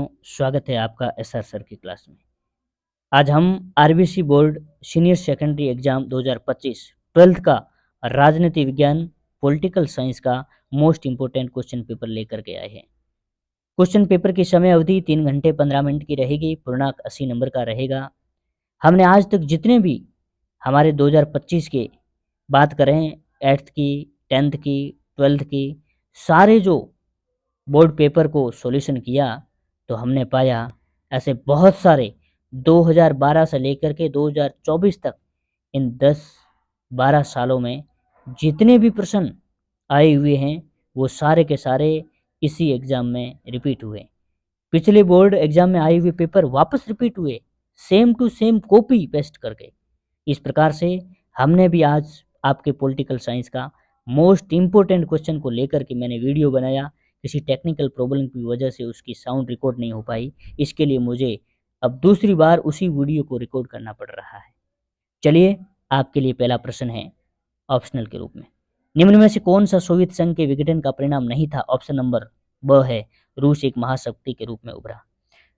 स्वागत है आपका एसआर सर की क्लास में। आज हम RBC board senior secondary exam 2025 twelfth का राजनीति विज्ञान पॉलिटिकल साइंस का मोस्ट इम्पोर्टेंट क्वेश्चन पेपर लेकर के आए हैं। क्वेश्चन पेपर की समय अवधि 3 घंटे 15 मिनट की रहेगी, पूर्णांक 80 नंबर का रहेगा। हमने आज तक जितने भी हमारे 2025 के बात करें 8th की 10th की 12th की सारे जो बोर्ड पेपर को सॉल्यूशन किया तो हमने पाया ऐसे बहुत सारे 2012 से लेकर के 2024 तक इन 10-12 सालों में जितने भी प्रश्न आए हुए हैं वो सारे के सारे इसी एग्ज़ाम में रिपीट हुए। पिछले बोर्ड एग्ज़ाम में आए हुए पेपर वापस रिपीट हुए, same to same copy paste करके। इस प्रकार से हमने भी आज आपके पॉलिटिकल साइंस का मोस्ट इम्पोर्टेंट क्वेश्चन को लेकर के मैंने वीडियो बनाया। किसी टेक्निकल प्रॉब्लम की वजह से उसकी साउंड रिकॉर्ड नहीं हो पाई, इसके लिए मुझे अब दूसरी बार उसी वीडियो को रिकॉर्ड करना पड़ रहा है। चलिए, आपके लिए पहला प्रश्न है ऑप्शनल के रूप में। निम्न में से कौन सा सोवियत संघ के विघटन का परिणाम नहीं था? ऑप्शन नंबर ब है, रूस एक महाशक्ति के रूप में उभरा।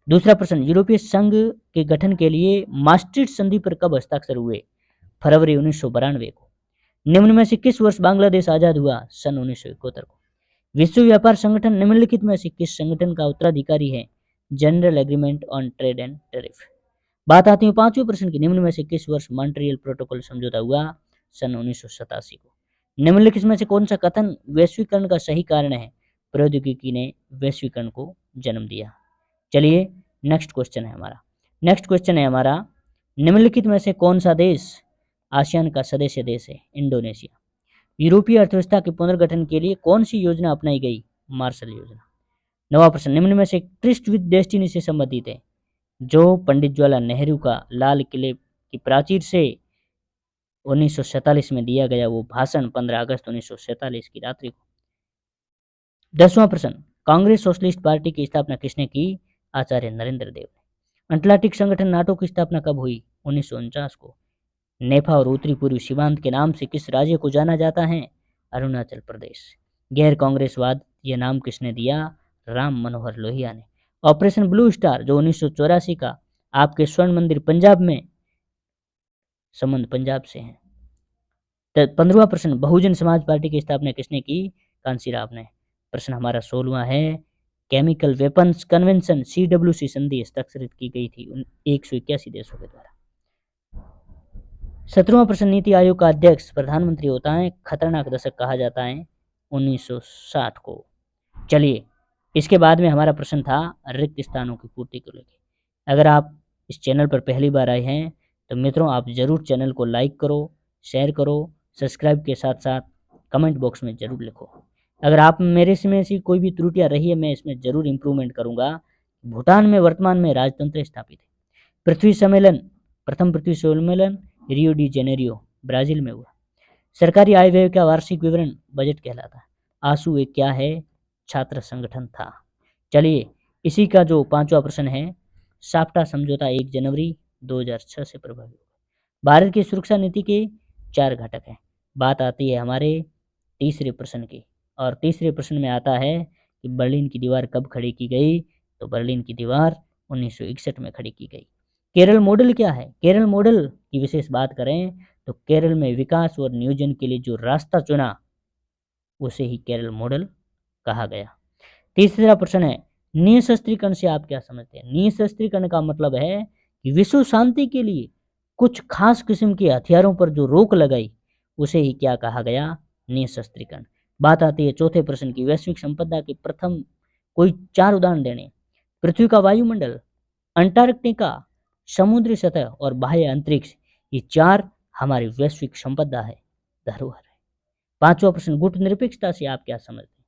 दूसरा प्रश्न, यूरोपीय संघ के गठन के लिए maastricht संधि पर कब हस्ताक्षर हुए? फरवरी 1992 को। निम्न में से किस वर्ष बांग्लादेश आजाद हुआ? सन 1971 को। विश्व व्यापार संगठन निम्नलिखित में से किस संगठन का उत्तराधिकारी है? General agreement on trade and tariff. बात आती है पांचवें प्रश्न की। निम्न में से किस वर्ष मॉन्ट्रियल प्रोटोकॉल समझौता हुआ? सन 1987 को। निम्नलिखित में से कौन सा कथन वैश्वीकरण का सही कारण है? प्रौद्योगिकी ने वैश्वीकरण को जन्म दिया। चलिए, नेक्स्ट क्वेश्चन है हमारा निम्नलिखित में से कौन सा देश आसियान का सदस्य देश है? इंडोनेशिया। यूरोपीय अर्थव्यवस्था के पुनर्गठन के लिए कौन सी योजना अपनाई गई? मार्शल योजना। नवा प्रश्न, निम्न में से ट्रिस्ट विद डेस्टिनी से संबंधित है? जो पंडित जवाहरलाल नेहरू का लाल किले की प्राचीर से 1947 में दिया गया वो भाषण 15 अगस्त 1947 की रात्रि को। 10वां प्रश्न, कांग्रेस सोशलिस्ट पार्टी की स्थापना किसने की? आचार्य नरेंद्र देव ने। अटलांटिक संगठन नाटो की स्थापना कब हुई? 1949 को। नेफा और उत्तरी पूर्वी सीमांत के नाम से किस राज्य को जाना जाता है? अरुणाचल प्रदेश। गैर कांग्रेसवाद यह नाम किसने दिया? राम मनोहर लोहिया ने। ऑपरेशन ब्लू स्टार जो 1984 का, आपके स्वर्ण मंदिर पंजाब में संबंध पंजाब से है। 15वां प्रश्न, बहुजन समाज पार्टी की स्थापना किसने की? कांसीराम ने। प्रश्न हमारा 16वां है, केमिकल वेपन्स कन्वेंशन CWC संधि हस्ताक्षरित की गई थी 181 देशों के द्वारा। 17वां प्रश्न, नीति आयोग का अध्यक्ष प्रधानमंत्री होता है? खतरनाक दशक कहा जाता है 1960 को। चलिए, इसके बाद में हमारा प्रश्न था रिक्त स्थानों की पूर्ति को लेकर। अगर आप इस चैनल पर पहली बार आए हैं तो मित्रों आप ज़रूर चैनल को लाइक करो, शेयर करो, सब्सक्राइब के साथ साथ कमेंट बॉक्स में ज़रूर लिखो। अगर आप मेरे से में ऐसी कोई भी त्रुटियां रही है मैं इसमें ज़रूर इम्प्रूवमेंट करूंगा। भूटान में वर्तमान में राजतंत्र स्थापित है। पृथ्वी सम्मेलन, प्रथम पृथ्वी सम्मेलन रियो डी जेनेरियो ब्राज़ील में हुआ। सरकारी आय व्यय का वार्षिक विवरण बजट कहलाता है। आंसू एक क्या है? छात्र संगठन था। चलिए, इसी का जो 5वां प्रश्न है, साफ्टा समझौता 1 जनवरी 2006 से प्रभावी हुआ। भारत की सुरक्षा नीति के 4 घटक हैं। बात आती है हमारे तीसरे प्रश्न की, और तीसरे प्रश्न में आता है कि बर्लिन की दीवार कब खड़ी की गई? तो बर्लिन की दीवार 1961 में खड़ी की गई। केरल मॉडल क्या है? केरल मॉडल की विशेष बात करें तो केरल में विकास और नियोजन के लिए जो रास्ता चुना उसे ही केरल मॉडल कहा गया। तीसरा प्रश्न है, निःशस्त्रीकरण से आप क्या समझते हैं? निःशस्त्रीकरण का मतलब है कि विश्व शांति के लिए कुछ खास किस्म के हथियारों पर जो रोक लगाई उसे ही क्या कहा गया? निःशस्त्रीकरण। बात आती है चौथे प्रश्न की, वैश्विक संपदा के प्रथम कोई 4 उदाहरण देने। पृथ्वी का वायुमंडल, अंटार्कटिका, समुद्री सतह और बाह्य अंतरिक्ष, ये 4 हमारी वैश्विक संपदा है, धरोहर है। 5वां प्रश्न, गुट निरपेक्षता से आप क्या समझते हैं?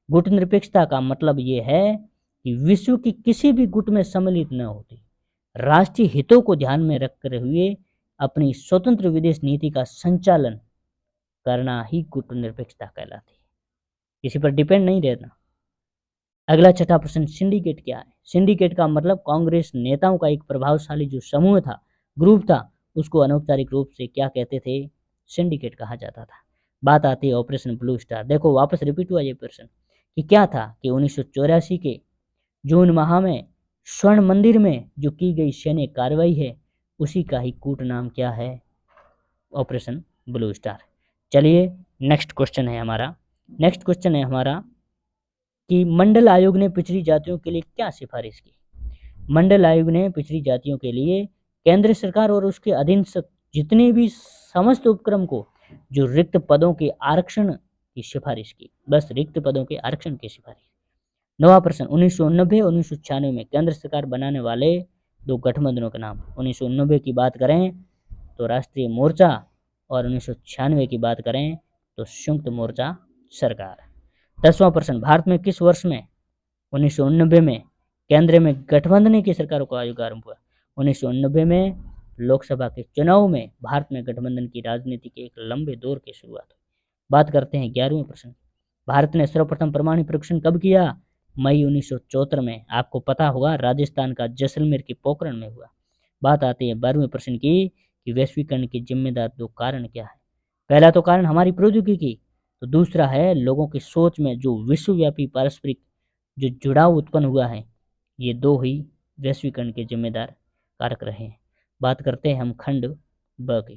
गुट निरपेक्षता का मतलब ये है कि विश्व की किसी भी गुट में सम्मिलित न होती, राष्ट्रीय हितों को ध्यान में रखते हुए अपनी स्वतंत्र विदेश नीति का संचालन करना ही गुट निरपेक्षता कहलाती है। किसी पर डिपेंड नहीं रहना। अगला छठा प्रश्न, सिंडिकेट क्या है? सिंडिकेट का मतलब कांग्रेस नेताओं का एक प्रभावशाली जो समूह था, ग्रुप था, उसको अनौपचारिक रूप से क्या कहते थे? सिंडिकेट कहा जाता था। बात आती है ऑपरेशन ब्लू स्टार। देखो वापस रिपीट हुआ ये प्रश्न कि क्या था कि 1984 के जून माह में स्वर्ण मंदिर में जो की गई सैन्य कार्रवाई है उसी का ही कूट नाम क्या है? Operation blue star. चलिए नेक्स्ट क्वेश्चन है हमारा कि मंडल आयोग ने पिछड़ी जातियों के लिए क्या सिफारिश की? मंडल आयोग ने पिछड़ी जातियों के लिए केंद्र सरकार और उसके अधीन जितने भी समस्त उपक्रम को जो रिक्त पदों के आरक्षण की सिफारिश की, बस रिक्त पदों के आरक्षण की सिफारिश। नवा प्रश्न, 1990 और 1996 में केंद्र सरकार बनाने वाले दो गठबंधनों के नाम। 1990 की बात करें तो राष्ट्रीय मोर्चा और 1996 की बात करें तो संयुक्त मोर्चा सरकार। 10वां प्रश्न, भारत में किस वर्ष में 1990 में केंद्र में गठबंधन की सरकारों का आयोग आरंभ हुआ? 1990 में लोकसभा के चुनाव में भारत में गठबंधन की राजनीति के एक लंबे दौर की शुरुआत हुई। बात करते हैं 11वें प्रश्न, भारत ने सर्वप्रथम परमाणु परीक्षण कब किया? मई 1974 में। आपको पता होगा राजस्थान का जैसलमेर की पोखरण में हुआ। बात आती है 12वें प्रश्न की कि वैश्वीकरण के जिम्मेदार दो कारण क्या है? पहला तो कारण हमारी प्रौद्योगिकी, तो दूसरा है लोगों की सोच में जो विश्वव्यापी पारस्परिक जो जुड़ाव उत्पन्न हुआ है। ये दो ही वैश्वीकरण के जिम्मेदार कारक रहे हैं। बात करते हैं हम खंड ब की।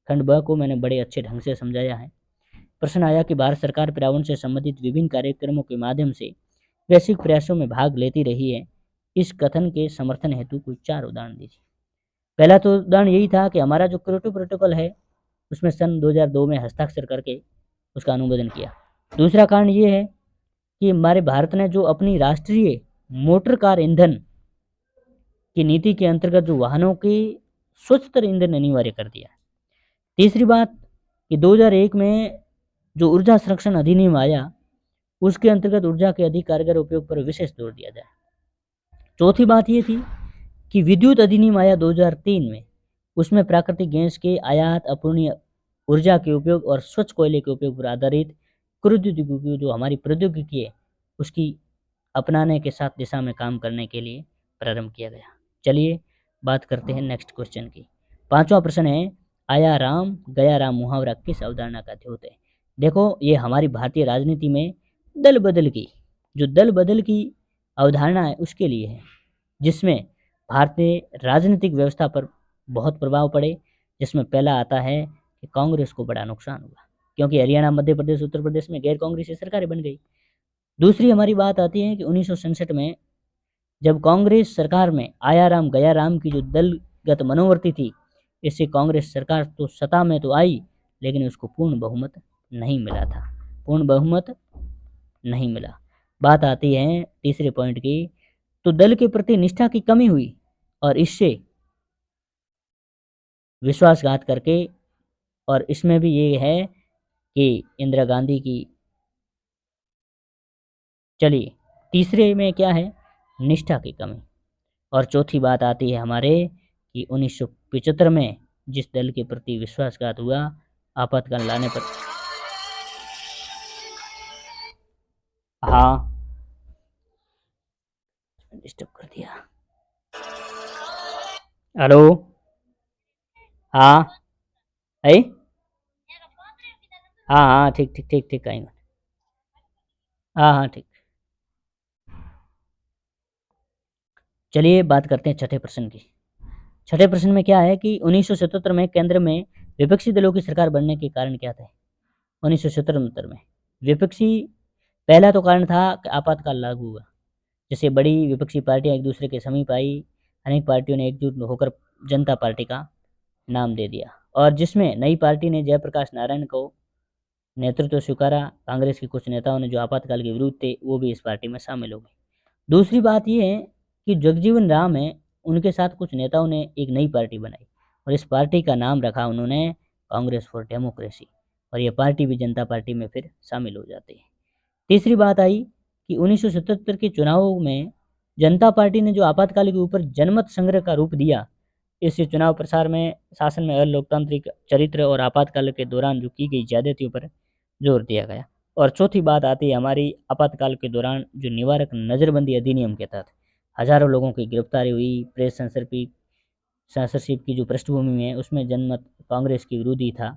खंड ब को मैंने बड़े अच्छे ढंग से समझाया है। प्रश्न आया कि भारत सरकार पर्यावरण से संबंधित विभिन्न कार्यक्रमों के माध्यम से वैश्विक प्रयासों में भाग लेती रही है। इस कथन के समर्थन हेतु कुछ 4 उदाहरण दीजिए। पहला तो उदाहरण यही था कि हमारा जो क्योटो प्रोटोकॉल है उसमें सन 2002 में हस्ताक्षर करके उसका अनुमोदन किया। दूसरा कारण ये है कि हमारे भारत ने जो अपनी राष्ट्रीय मोटर कार ईंधन की नीति के अंतर्गत जो वाहनों की स्वच्छतर ईंधन अनिवार्य कर दिया। तीसरी बात कि 2001 में जो ऊर्जा संरक्षण अधिनियम आया उसके अंतर्गत ऊर्जा के अधिक कारगर उपयोग पर विशेष जोर दिया जाए। चौथी बात ये थी कि विद्युत अधिनियम आया 2003 में, उसमें प्राकृतिक गैस के आयात, अपूर्णीय ऊर्जा के उपयोग और स्वच्छ कोयले के उपयोग पर आधारित प्रौद्योगिकी जो हमारी प्रौद्योगिकी है उसकी अपनाने के साथ दिशा में काम करने के लिए प्रारंभ किया गया। चलिए बात करते हैं नेक्स्ट क्वेश्चन की। 5वां प्रश्न है, आया राम गया राम मुहावरा किस अवधारणा का द्योत है? देखो ये हमारी भारतीय राजनीति में दल बदल की अवधारणा है उसके लिए है, जिसमें भारतीय राजनीतिक व्यवस्था पर बहुत प्रभाव पड़े। जिसमें पहला आता है कि कांग्रेस को बड़ा नुकसान हुआ क्योंकि हरियाणा, मध्य प्रदेश, उत्तर प्रदेश में गैर कांग्रेसी सरकारें बन गई। दूसरी हमारी बात आती है कि 1967 में जब कांग्रेस सरकार में आया राम गया राम की जो दलगत मनोवृत्ति थी, इससे कांग्रेस सरकार तो सत्ता में तो आई लेकिन उसको पूर्ण बहुमत नहीं मिला। बात आती है तीसरे पॉइंट की, तो दल के प्रति निष्ठा की कमी हुई और इससे विश्वासघात करके, और इसमें भी ये है कि इंदिरा गांधी की, चलिए तीसरे में क्या है, निष्ठा की कमी। और चौथी बात आती है हमारे कि 1975 में जिस दल के प्रति विश्वासघात हुआ, आपातकाल लाने पर। हाँ डिस्टर्ब कर दिया। हेलो। हाँ है। हाँ हाँ ठीक ठीक ठीक ठीक आएंगे। हाँ हाँ ठीक। चलिए बात करते हैं छठे प्रश्न की। छठे प्रश्न में क्या है कि 1977 में केंद्र में विपक्षी दलों की सरकार बनने के कारण क्या थे? 1977 में विपक्षी, पहला तो कारण था कि आपातकाल लागू हुआ, जैसे बड़ी विपक्षी पार्टियां एक दूसरे के समीप आई, अनेक पार्टियों ने एकजुट होकर जनता पार्टी का नाम दे दिया और जिसमें नई पार्टी ने जयप्रकाश नारायण को नेतृत्व स्वीकारा। कांग्रेस के कुछ नेताओं ने जो आपातकाल के विरुद्ध थे वो भी इस पार्टी में शामिल हो गए। दूसरी बात यह है कि जगजीवन राम है, उनके साथ कुछ नेताओं ने एक नई पार्टी बनाई और इस पार्टी का नाम रखा उन्होंने कांग्रेस फॉर डेमोक्रेसी, और यह पार्टी भी जनता पार्टी में फिर शामिल हो जाती है। तीसरी बात आई कि 1977 के चुनावों में जनता पार्टी ने जो आपातकाल के ऊपर जनमत संग्रह का रूप दिया, इससे चुनाव प्रसार में, शासन में अलोकतांत्रिक चरित्र और आपातकाल के दौरान जो की गई ज्यादतियों पर जोर दिया गया। और चौथी बात आती है हमारी आपातकाल के दौरान जो निवारक नज़रबंदी अधिनियम के तहत हजारों लोगों की गिरफ्तारी हुई। प्रेस सेंसरशिप की जो पृष्ठभूमि है उसमें जनमत कांग्रेस के विरोधी था,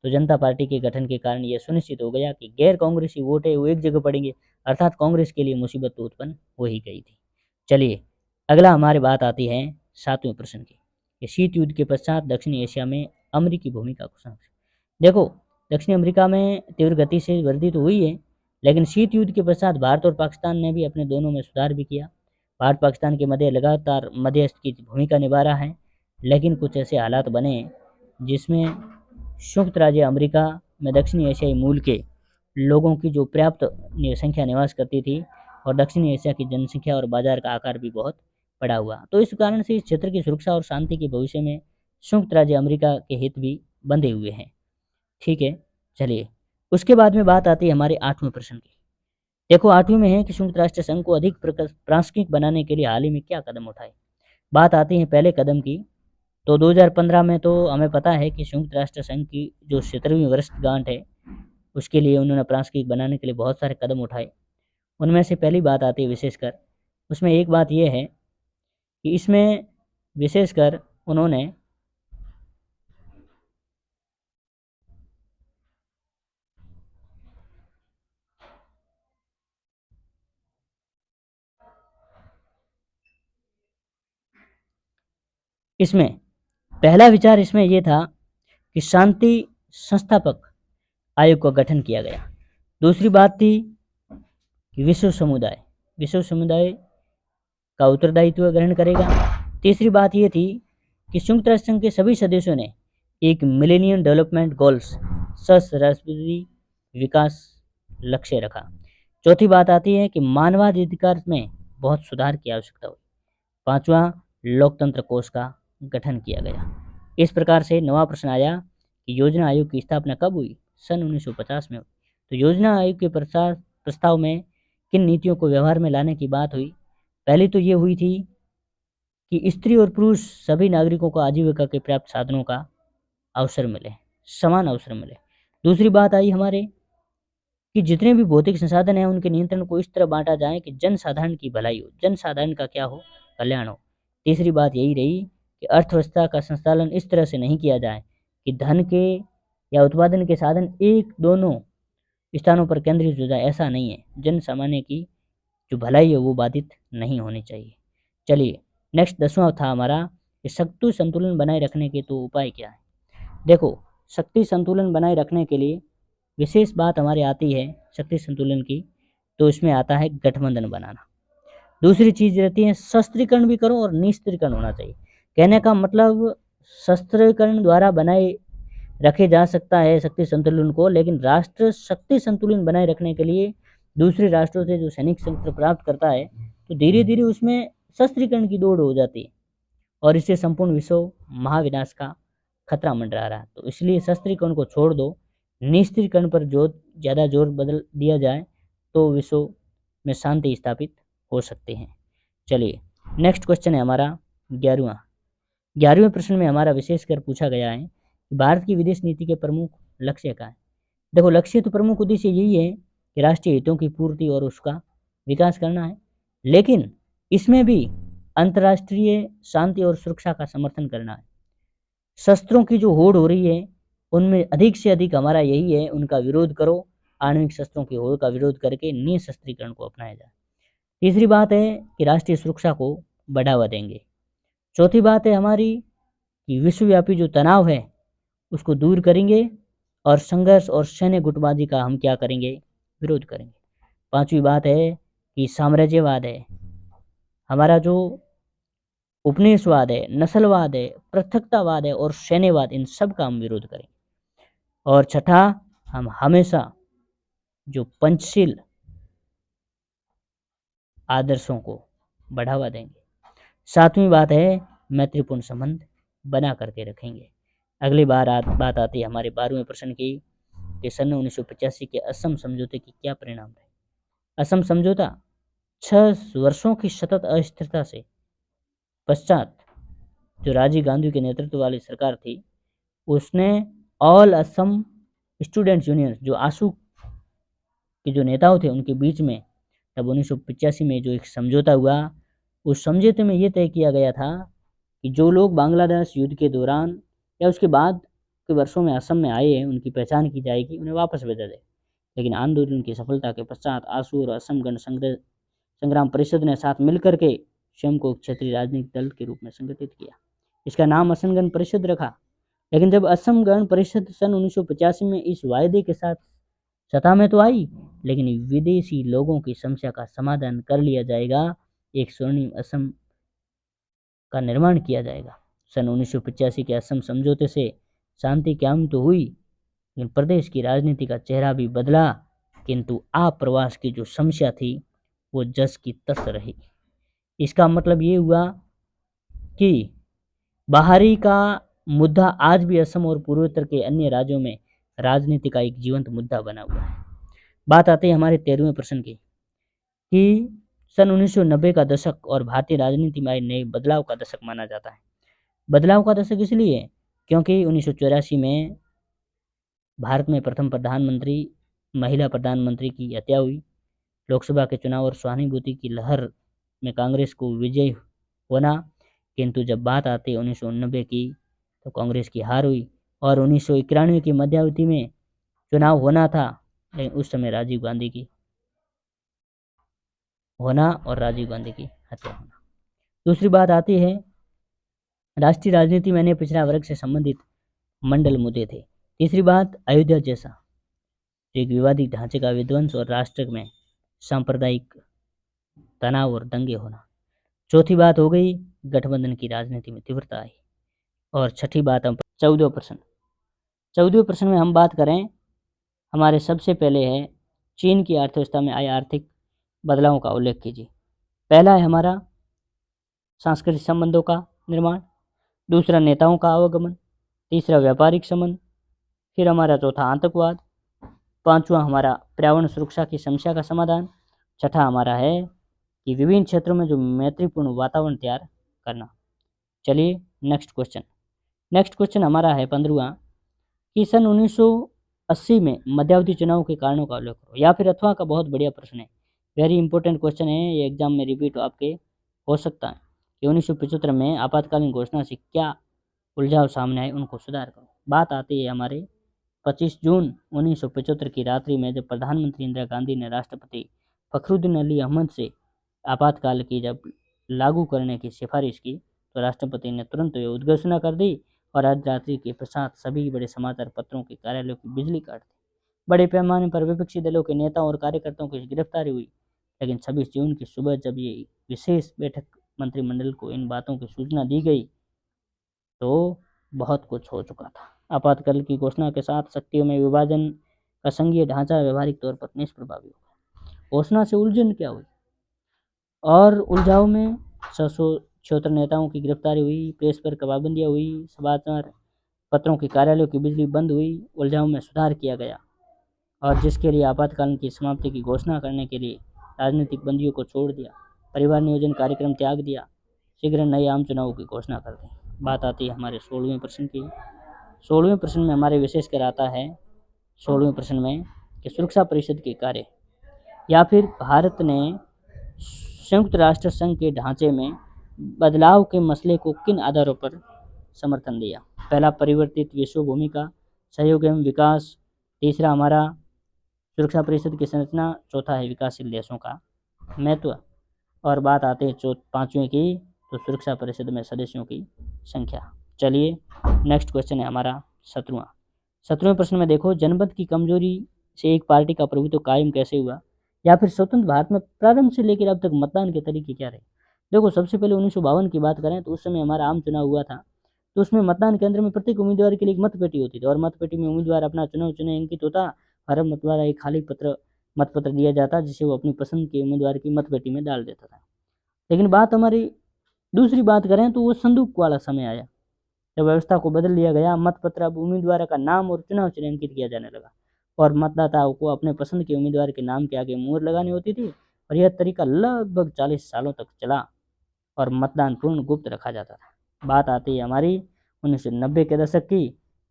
तो जनता पार्टी के गठन के कारण यह सुनिश्चित हो गया कि गैर कांग्रेसी वोट है वो एक जगह पड़ेंगे, अर्थात कांग्रेस के लिए मुसीबत तो उत्पन्न हो ही गई थी। चलिए अगला हमारी बात आती है 7वें प्रश्न की कि शीत युद्ध के पश्चात दक्षिण एशिया में अमेरिकी भूमिका को समझो। देखो, दक्षिण अमेरिका में तीव्र गति से वृद्धि तो हुई है, लेकिन शीत युद्ध के पश्चात भारत और पाकिस्तान ने भी अपने दोनों में सुधार भी किया। भारत पाकिस्तान के मध्य लगातार मध्यस्थ की भूमिका निभा रहा है, लेकिन कुछ ऐसे हालात बने जिसमें संयुक्त राज्य अमेरिका में दक्षिणी एशियाई मूल के लोगों की जो पर्याप्त संख्या निवास करती थी, और दक्षिणी एशिया की जनसंख्या और बाजार का आकार भी बहुत बड़ा हुआ, तो इस कारण से इस क्षेत्र की सुरक्षा और शांति के भविष्य में संयुक्त राज्य अमेरिका के हित भी बंधे हुए हैं। ठीक है, चलिए उसके बाद में बात आती है हमारे 8वें प्रश्न की। देखो, 8वीं में है कि संयुक्त राष्ट्र संघ को अधिक प्रासंगिक बनाने के लिए हाल ही में क्या कदम उठाए। बात आती है पहले कदम की। तो 2015 में तो हमें पता है कि संयुक्त राष्ट्र संघ की जो 17वीं वर्षगांठ है, उसके लिए उन्होंने प्रासंगिक बनाने के लिए बहुत सारे कदम उठाए। उनमें से पहली बात आती है विशेषकर, उसमें एक बात यह है कि इसमें विशेषकर उन्होंने इसमें पहला विचार इसमें यह था कि शांति संस्थापक आयोग का गठन किया गया। दूसरी बात थी कि विश्व समुदाय का उत्तरदायित्व ग्रहण करेगा। तीसरी बात यह थी कि संयुक्त राष्ट्र संघ के सभी सदस्यों ने एक मिलेनियम डेवलपमेंट गोल्स सहस्राब्दी विकास लक्ष्य रखा। चौथी बात आती है कि मानवाधिकार में बहुत सुधार की आवश्यकता हुई। पांचवा, लोकतंत्र कोष का गठन किया गया। इस प्रकार से नवा प्रश्न आया कि योजना आयोग की स्थापना कब हुई? सन 1950 में हुई। तो योजना आयोग के प्रस्ताव में किन नीतियों को व्यवहार में लाने की बात हुई? पहली तो ये हुई थी कि स्त्री और पुरुष सभी नागरिकों को आजीविका के पर्याप्त साधनों का अवसर मिले, समान अवसर मिले। दूसरी बात आई हमारे कि जितने भी भौतिक संसाधन हैं उनके नियंत्रण को इस तरह बांटा जाए कि जनसाधारण की भलाई हो, जनसाधारण का क्या हो, कल्याण हो। तीसरी बात यही रही कि अर्थव्यवस्था का संचालन इस तरह से नहीं किया जाए कि धन के या उत्पादन के साधन एक दोनों स्थानों पर केंद्रित हो जाए, ऐसा नहीं है। जन सामान्य की जो भलाई है वो बाधित नहीं होनी चाहिए। चलिए नेक्स्ट 10वां था हमारा कि शक्ति संतुलन बनाए रखने के तो उपाय क्या है। देखो, शक्ति संतुलन बनाए रखने के लिए विशेष बात हमारी आती है शक्ति संतुलन की, तो इसमें आता है गठबंधन बनाना। दूसरी चीज रहती है शस्त्रीकरण भी करो और निस्त्रीकरण होना चाहिए। कहने का मतलब शस्त्रीकरण द्वारा बनाए रखे जा सकता है शक्ति संतुलन को, लेकिन राष्ट्र शक्ति संतुलन बनाए रखने के लिए दूसरे राष्ट्रों से जो सैनिक शस्त्र प्राप्त करता है, तो धीरे धीरे उसमें शस्त्रीकरण की दौड़ हो जाती है और इससे संपूर्ण विश्व महाविनाश का खतरा मंडरा रहा है। तो इसलिए शस्त्रीकरण को छोड़ दो, निस्त्रीकरण पर ज़्यादा जोर बदल दिया जाए तो विश्व में शांति स्थापित हो सकते हैं। चलिए नेक्स्ट क्वेश्चन है हमारा 11वें प्रश्न में हमारा विशेषकर पूछा गया है कि भारत की विदेश नीति के प्रमुख लक्ष्य क्या है। देखो, लक्ष्य तो प्रमुख उद्देश्य यही है कि राष्ट्रीय हितों की पूर्ति और उसका विकास करना है, लेकिन इसमें भी अंतर्राष्ट्रीय शांति और सुरक्षा का समर्थन करना है। शस्त्रों की जो होड़ हो रही है उनमें अधिक से अधिक हमारा यही है उनका विरोध करो, आणविक शस्त्रों की होड़ का विरोध करके निशस्त्रीकरण को अपनाया जाए। तीसरी बात है कि राष्ट्रीय सुरक्षा को बढ़ावा देंगे। चौथी बात है हमारी कि विश्वव्यापी जो तनाव है उसको दूर करेंगे और संघर्ष और सैन्य गुटबाजी का हम क्या करेंगे? विरोध करेंगे। पांचवी बात है कि साम्राज्यवाद है, हमारा जो उपनिवेशवाद है, नस्लवाद है, पृथकतावाद है और सैन्यवाद, इन सब का हम विरोध करेंगे। और छठा, हम हमेशा जो पंचशील आदर्शों को बढ़ावा देंगे। सातवीं बात है मैत्रीपूर्ण संबंध बना करके रखेंगे। अगली बात आती है हमारे 12वें प्रश्न की कि सन 1985 के असम समझौते की क्या परिणाम रहे। असम समझौता 6 वर्षों की सतत अस्थिरता से पश्चात जो राजीव गांधी के नेतृत्व वाली सरकार थी उसने ऑल असम स्टूडेंट्स यूनियन जो आसू के जो नेताओं थे उनके बीच में तब 1985 में जो एक समझौता हुआ, उस समझौते में ये तय किया गया था कि जो लोग बांग्लादेश युद्ध के दौरान या उसके बाद के वर्षों में असम में आए हैं उनकी पहचान की जाएगी, उन्हें वापस भेजा जाए। लेकिन आंदोलन की सफलता के पश्चात आसू और असम गण संग्राम परिषद ने साथ मिलकर के स्वयं को क्षेत्रीय राजनीतिक दल के रूप में संगठित किया। इसका नाम असम गण परिषद रखा। लेकिन जब असम गण परिषद सन 1985 में इस वायदे के साथ सत्ता में तो आई, लेकिन विदेशी लोगों की समस्या का समाधान कर लिया जाएगा, एक स्वर्णिम असम का निर्माण किया जाएगा। सन 1985 के असम समझौते से शांति कायम तो हुई, लेकिन प्रदेश की राजनीति का चेहरा भी बदला, किंतु आप्रवास की जो समस्या थी वो जस की तस रही। इसका मतलब ये हुआ कि बाहरी का मुद्दा आज भी असम और पूर्वोत्तर के अन्य राज्यों में राजनीति का एक जीवंत मुद्दा बना हुआ है। बात आती है हमारे 13वें प्रश्न की कि सन 1990 का दशक और भारतीय राजनीति में नए बदलाव का दशक माना जाता है। बदलाव का दशक इसलिए क्योंकि 1984 में भारत में प्रथम प्रधानमंत्री महिला प्रधानमंत्री की हत्या हुई। लोकसभा के चुनाव और सहानुभूति की लहर में कांग्रेस को विजय होना, किंतु जब बात आती है 1990 की तो कांग्रेस की हार हुई और 1991 की मध्यावधि में चुनाव होना था, लेकिन उस समय राजीव गांधी की होना और राजीव गांधी की हत्या होना। दूसरी बात आती है राष्ट्रीय राजनीति में अन्य पिछड़ा वर्ग से संबंधित मंडल मुद्दे थे। तीसरी बात अयोध्या जैसा एक विवादित ढांचे का विध्वंस और राष्ट्र में सांप्रदायिक तनाव और दंगे होना। चौथी बात हो गई गठबंधन की राजनीति में तीव्रता आई। और छठी बात हम 14वें प्रश्न में हम बात करें, हमारे सबसे पहले है चीन की अर्थव्यवस्था में आए आर्थिक बदलावों का उल्लेख कीजिए। पहला है हमारा सांस्कृतिक संबंधों का निर्माण, दूसरा नेताओं का आवागमन, तीसरा व्यापारिक संबंध, फिर हमारा चौथा आतंकवाद, पांचवा हमारा पर्यावरण सुरक्षा की समस्या का समाधान, छठा हमारा है कि विभिन्न क्षेत्रों में जो मैत्रीपूर्ण वातावरण तैयार करना। चलिए नेक्स्ट क्वेश्चन हमारा है 15वां कि सन 1980 में मध्यावधि चुनाव के कारणों का उल्लेख करो, या फिर अथवा का बहुत बढ़िया प्रश्न है, वेरी इंपॉर्टेंट क्वेश्चन है, ये एग्जाम में रिपीट आपके हो सकता है कि 1975 में आपातकालीन घोषणा से क्या उलझाव सामने आए, उनको सुधार करो। बात आती है हमारे 25 जून 1975 की रात्रि में जब प्रधानमंत्री इंदिरा गांधी ने राष्ट्रपति फखरुद्दीन अली अहमद से आपातकाल की जब लागू करने की सिफारिश की, तो राष्ट्रपति ने तुरंत ये उद्घोषणा कर दी और आज रात्रि के पश्चात सभी बड़े समाचार पत्रों के कार्यालयों की बिजली काट दी। बड़े पैमाने पर विपक्षी दलों के नेताओं और कार्यकर्ताओं की गिरफ्तारी हुई, लेकिन 26 जून की सुबह जब ये विशेष बैठक मंत्रिमंडल को इन बातों की सूचना दी गई तो बहुत कुछ हो चुका था। आपातकाल की घोषणा के साथ शक्तियों में विभाजन का संघीय ढांचा व्यवहारिक तौर पर निष्प्रभावी हो गया। घोषणा से उलझन क्या हुई और उलझाव में 676 नेताओं की गिरफ्तारी हुई, प्रेस पर पाबंदियां हुई, समाचार पत्रों के कार्यालयों की बिजली बंद हुई, उलझाव में सुधार किया गया और जिसके लिए आपातकाल की समाप्ति की घोषणा करने के लिए राजनीतिक बंदियों को छोड़ दिया, परिवार नियोजन कार्यक्रम त्याग दिया, शीघ्र नए आम चुनाव की घोषणा कर दी। बात आती है हमारे 16वें प्रश्न की। 16वें प्रश्न में हमारे विशेषकर आता है 16वें प्रश्न में कि सुरक्षा परिषद के कार्य या फिर भारत ने संयुक्त राष्ट्र संघ के ढांचे में बदलाव के मसले को किन आधारों पर समर्थन दिया। पहला परिवर्तित विश्व भूमिका, सहयोग एवं विकास, तीसरा हमारा सुरक्षा परिषद की संरचना, चौथा है विकासशील देशों का महत्व और बात आते हैं 5वें की तो सुरक्षा परिषद में सदस्यों की संख्या। चलिए नेक्स्ट क्वेश्चन है हमारा 17वें प्रश्न में देखो, जनमत की कमजोरी से एक पार्टी का प्रभुत्व कायम कैसे हुआ, या फिर स्वतंत्र भारत में प्रारंभ से लेकर अब तक मतदान के तरीके क्या रहे। देखो सबसे पहले 1952 की बात करें तो उस समय हमारा आम चुनाव हुआ था, तो उसमें मतदान केंद्र में प्रत्येक उम्मीदवार के लिए एक मतपेटी होती थी और मतपेटी में उम्मीदवार अपना चुनाव चिन्ह अंकित होता, हर मतदार एक खाली मतपत्र दिया जाता जिसे वो अपनी पसंद के उम्मीदवार की मतपेटी में डाल देता था। लेकिन बात हमारी दूसरी बात करें तो वो संदूक वाला समय आया जब व्यवस्था को बदल लिया गया, मतपत्र अब उम्मीदवार का नाम और चुनाव चिन्ह अंकित किया जाने लगा और मतदाताओं को अपने पसंद के उम्मीदवार के नाम के आगे मोहर लगानी होती थी और यह तरीका लगभग 40 सालों तक चला और मतदान पूर्ण गुप्त रखा जाता था। बात आती है हमारी 1990 के दशक की,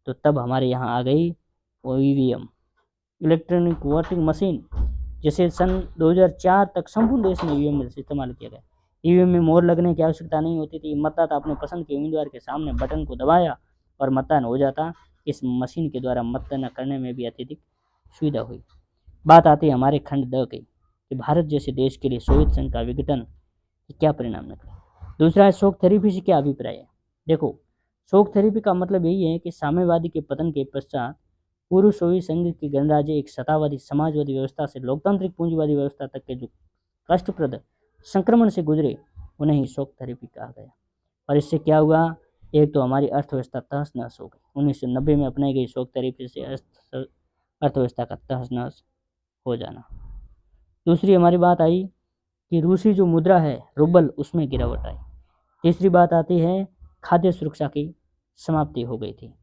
तो तब हमारे यहाँ आ गई ईवीएम इलेक्ट्रॉनिक वोटिंग मशीन, जिसे सन 2004 तक संपूर्ण देश में ईवीएम इस्तेमाल किया गया। ईवीएम में मोहर लगने की आवश्यकता नहीं होती थी, मतदाता अपने पसंद के उम्मीदवार के सामने बटन को दबाया और मतदान हो जाता। इस मशीन के द्वारा मतदान करने में भी अत्यधिक सुविधा हुई। बात आती है हमारे खंड द की कि भारत जैसे देश के लिए सोवियत संघ का विघटन क्या परिणाम निकले। दूसरा है शॉक थेरेपी से क्या अभिप्राय है। देखो, शॉक थेरेपी का मतलब यही है कि साम्यवादी के पतन के पश्चात पूर्व सोवियत संघ के गणराज्य एक सत्तावादी समाजवादी व्यवस्था से लोकतांत्रिक पूंजीवादी व्यवस्था तक के जो कष्टप्रद संक्रमण से गुजरे, उन्हें ही शॉक थेरेपी कहा गया। और इससे क्या हुआ, एक तो हमारी अर्थव्यवस्था तहस नहस हो गई। 1990 में अपनाई गई शॉक थेरेपी से अर्थव्यवस्था का तहस नहस हो जाना। दूसरी हमारी बात आई कि रूसी जो मुद्रा है रूबल, उसमें गिरावट आई। तीसरी बात आती है खाद्य सुरक्षा की समाप्ति हो गई थी।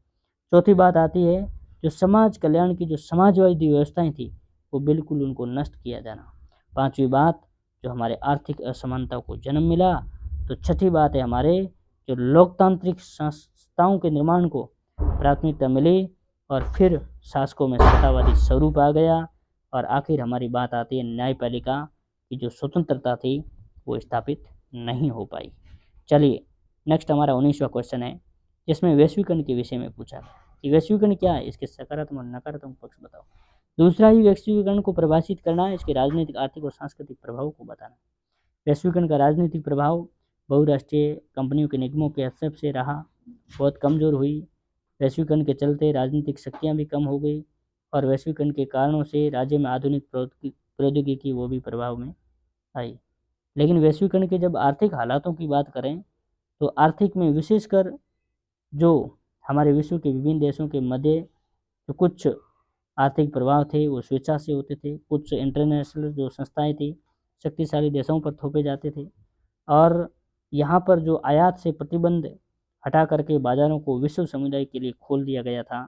चौथी बात आती है जो समाज कल्याण की जो समाजवादी व्यवस्थाएं थी वो बिल्कुल उनको नष्ट किया जाना। पांचवी बात जो हमारे आर्थिक असमानता को जन्म मिला। तो छठी बात है हमारे जो लोकतांत्रिक संस्थाओं के निर्माण को प्राथमिकता मिली और फिर शासकों में सत्तावादी स्वरूप आ गया। और आखिर हमारी बात आती है न्यायपालिका की जो स्वतंत्रता थी वो स्थापित नहीं हो पाई। चलिए नेक्स्ट हमारा 19वां क्वेश्चन है जिसमें वैश्वीकरण के विषय में पूछा गया कि वैश्वीकरण क्या है, इसके सकारात्मक और नकारात्मक पक्ष बताओ। दूसरा ही वैश्वीकरण को परिभाषित करना है, इसके राजनीतिक आर्थिक और सांस्कृतिक प्रभाव को बताना। वैश्वीकरण का राजनीतिक प्रभाव बहुराष्ट्रीय कंपनियों के निगमों के हस्तक्षेप से रहा, बहुत कमजोर हुई। वैश्वीकरण के चलते राजनीतिक शक्तियाँ भी कम हो गई और वैश्वीकरण के कारणों से राज्य में आधुनिक प्रौद्योगिकी वो भी प्रभाव में आई। लेकिन वैश्वीकरण के जब आर्थिक हालातों की बात करें तो आर्थिक में विशेषकर जो हमारे विश्व के विभिन्न देशों के मध्य जो कुछ आर्थिक प्रभाव थे वो स्वेच्छा से होते थे, कुछ इंटरनेशनल जो संस्थाएं थी शक्तिशाली देशों पर थोपे जाते थे और यहाँ पर जो आयात से प्रतिबंध हटा करके बाज़ारों को विश्व समुदाय के लिए खोल दिया गया था।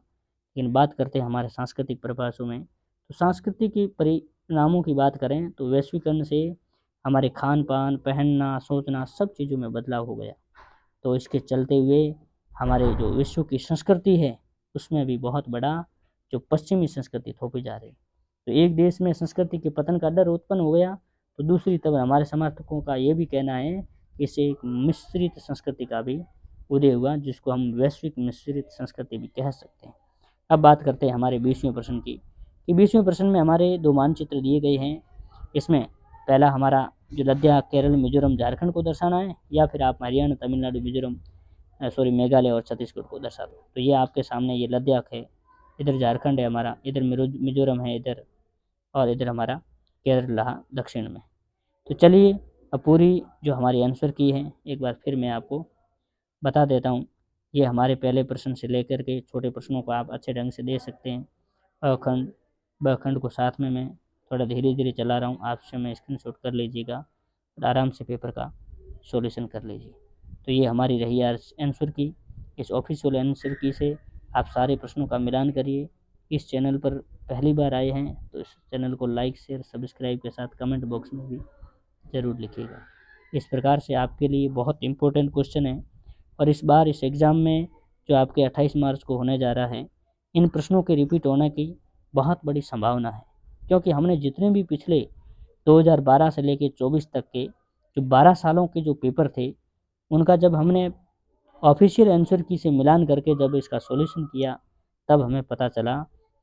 लेकिन बात करते हैं हमारे सांस्कृतिक प्रभावों में, तो सांस्कृतिक परिणामों की बात करें तो वैश्वीकरण से हमारे खान पान, पहनना, सोचना सब चीज़ों में बदलाव हो गया। तो इसके चलते हुए हमारे जो विश्व की संस्कृति है उसमें भी बहुत बड़ा जो पश्चिमी संस्कृति थोपी जा रही। तो एक देश में संस्कृति के पतन का डर उत्पन्न हो गया तो दूसरी तरफ हमारे समर्थकों का ये भी कहना है कि इससे एक मिश्रित संस्कृति का भी उदय हुआ, जिसको हम वैश्विक मिश्रित संस्कृति भी कह सकते हैं। अब बात करते हैं हमारे 20वें प्रश्न की कि 20वें प्रश्न में हमारे दो मानचित्र दिए गए हैं। इसमें पहला हमारा जो लद्दाख, केरल, मिजोरम, झारखंड को दर्शाना है या फिर आप हरियाणा, तमिलनाडु, मिजोरम मेघालय और छत्तीसगढ़ को दर्शा दो। तो ये आपके सामने ये लद्दाख है, इधर झारखंड है हमारा, इधर मिजोरम है इधर, और इधर हमारा केरल रहा दक्षिण में। तो चलिए अब पूरी जो हमारी आंसर की है एक बार फिर मैं आपको बता देता हूँ। ये हमारे पहले प्रश्न से लेकर के छोटे प्रश्नों को आप अच्छे ढंग से दे सकते हैं। अखंड बखंड को साथ में मैं थोड़ा धीरे धीरे चला रहा हूँ, आप समय स्क्रीनशॉट कर लीजिएगा और आराम से पेपर का सॉल्यूशन कर लीजिए। तो ये हमारी रही आंसर की। इस ऑफिशियल आंसर की से आप सारे प्रश्नों का मिलान करिए। इस चैनल पर पहली बार आए हैं तो इस चैनल को लाइक, शेयर, सब्सक्राइब के साथ कमेंट बॉक्स में भी ज़रूर लिखिएगा। इस प्रकार से आपके लिए बहुत इम्पोर्टेंट क्वेश्चन है और इस बार इस एग्ज़ाम में जो आपके 28 मार्च को होने जा रहा है, इन प्रश्नों के रिपीट होने की बहुत बड़ी संभावना है, क्योंकि हमने जितने भी पिछले 2012 से लेकर 24 तक के जो 12 सालों के जो पेपर थे उनका जब हमने ऑफिशियल आंसर की से मिलान करके जब इसका सॉल्यूशन किया तब हमें पता चला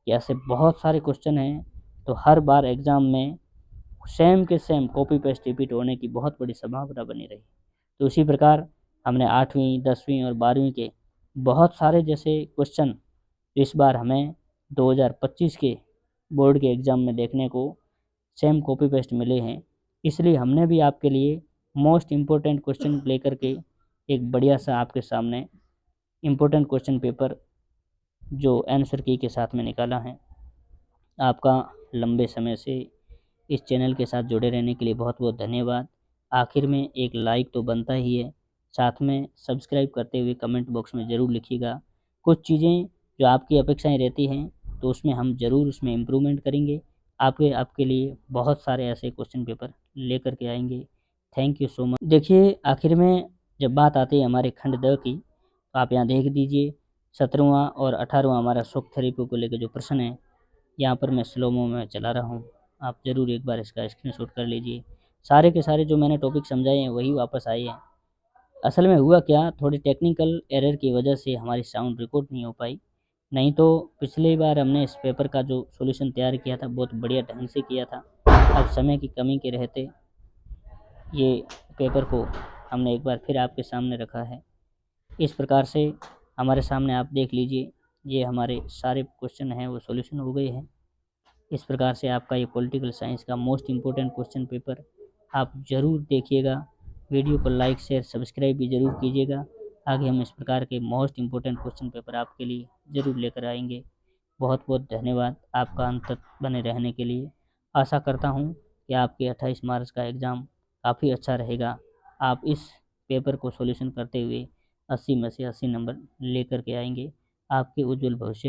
कि ऐसे बहुत सारे क्वेश्चन हैं। तो हर बार एग्ज़ाम में सेम के सेम कॉपी पेस्ट रिपीट होने की बहुत बड़ी संभावना बनी रही। तो उसी प्रकार हमने 8वीं, 10वीं और 12वीं के बहुत सारे जैसे क्वेश्चन इस बार हमें 2025 के बोर्ड के एग्ज़ाम में देखने को सेम कॉपी पेस्ट मिले हैं। इसलिए हमने भी आपके लिए मोस्ट इम्पोर्टेंट क्वेश्चन लेकर के एक बढ़िया सा आपके सामने इम्पोर्टेंट क्वेश्चन पेपर जो आंसर की के साथ में निकाला है। आपका लंबे समय से इस चैनल के साथ जुड़े रहने के लिए बहुत बहुत धन्यवाद। आखिर में एक लाइक तो बनता ही है, साथ में सब्सक्राइब करते हुए कमेंट बॉक्स में ज़रूर लिखिएगा। कुछ चीज़ें जो आपकी अपेक्षाएं रहती हैं तो उसमें हम ज़रूर उसमें इम्प्रूवमेंट करेंगे। आपके लिए बहुत सारे ऐसे क्वेश्चन पेपर लेकर के आएंगे। Thank you so much. देखिए आखिर में जब बात आती है हमारे खंड द की तो आप यहाँ देख दीजिए 17वां और 18वां हमारा शॉक थेरेपी को लेकर जो प्रश्न है यहाँ पर मैं स्लोमो में चला रहा हूँ। आप ज़रूर एक बार इसका स्क्रीनशॉट कर लीजिए। सारे के सारे जो मैंने टॉपिक समझाए हैं वही वापस आए हैं। असल में हुआ क्या, थोड़ी टेक्निकल एरर की वजह से हमारी साउंड रिकॉर्ड नहीं हो पाई, नहीं तो पिछली बार हमने इस पेपर का जो सॉल्यूशन तैयार किया था बहुत बढ़िया ढंग से किया था। अब समय की कमी के रहते ये पेपर को हमने एक बार फिर आपके सामने रखा है। इस प्रकार से हमारे सामने आप देख लीजिए, ये हमारे सारे क्वेश्चन हैं वो सॉल्यूशन हो गए हैं। इस प्रकार से आपका ये पॉलिटिकल साइंस का मोस्ट इम्पोर्टेंट क्वेश्चन पेपर आप ज़रूर देखिएगा। वीडियो को लाइक शेयर सब्सक्राइब भी ज़रूर कीजिएगा। आगे हम इस प्रकार के मोस्ट इम्पोर्टेंट क्वेश्चन पेपर आपके लिए ज़रूर लेकर आएंगे। बहुत बहुत धन्यवाद आपका अंत तक बने रहने के लिए। आशा करता हूँ कि आपके 28 मार्च का एग्ज़ाम काफ़ी अच्छा रहेगा। आप इस पेपर को सॉल्यूशन करते हुए 80 में से 80 नंबर लेकर के आएंगे। आपके उज्जवल भविष्य